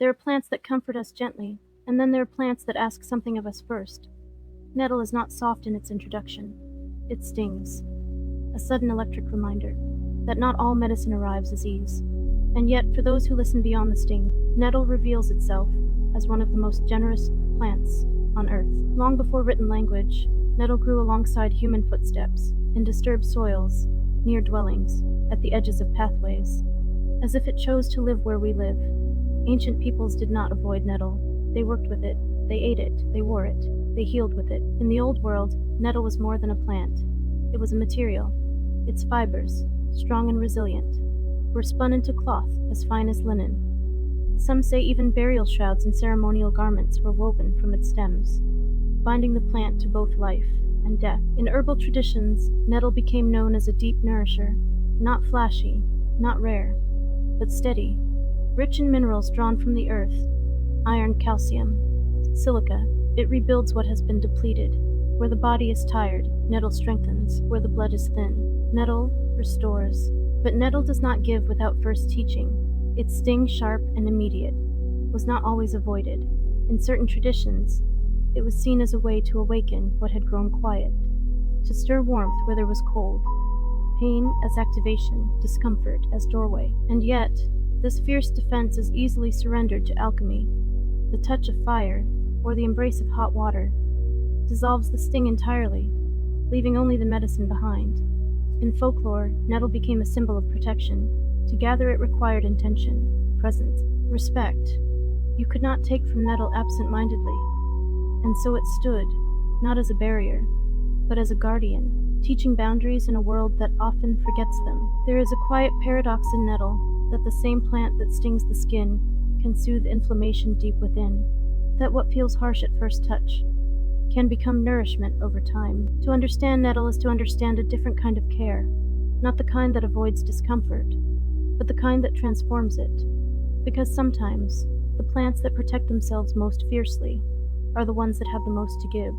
There are plants that comfort us gently, and then there are plants that ask something of us first. Nettle is not soft in its introduction. It stings, a sudden electric reminder that not all medicine arrives as ease. And yet, for those who listen beyond the sting, nettle reveals itself as one of the most generous plants on earth. Long before written language, nettle grew alongside human footsteps, in disturbed soils, near dwellings, at the edges of pathways, as if it chose to live where we live. Ancient peoples did not avoid nettle. They worked with it, they ate it, they wore it, they healed with it. In the old world, nettle was more than a plant. It was a material. Its fibers, strong and resilient, were spun into cloth as fine as linen. Some say even burial shrouds and ceremonial garments were woven from its stems, binding the plant to both life and death. In herbal traditions, nettle became known as a deep nourisher, not flashy, not rare, but steady, rich in minerals drawn from the earth, iron, calcium, silica. It rebuilds what has been depleted. Where the body is tired, nettle strengthens. Where the blood is thin, nettle restores. But nettle does not give without first teaching. Its sting, sharp and immediate, was not always avoided. In certain traditions, it was seen as a way to awaken what had grown quiet, to stir warmth where there was cold, pain as activation, discomfort as doorway. And yet, this fierce defense is easily surrendered to alchemy. The touch of fire, or the embrace of hot water, dissolves the sting entirely, leaving only the medicine behind. In folklore, nettle became a symbol of protection. To gather it required intention, presence, respect. You could not take from nettle absent-mindedly, and so it stood, not as a barrier, but as a guardian, teaching boundaries in a world that often forgets them. There is a quiet paradox in nettle, that the same plant that stings the skin can soothe inflammation deep within, that what feels harsh at first touch can become nourishment over time. To understand nettle is to understand a different kind of care, not the kind that avoids discomfort, but the kind that transforms it. Because sometimes, the plants that protect themselves most fiercely are the ones that have the most to give.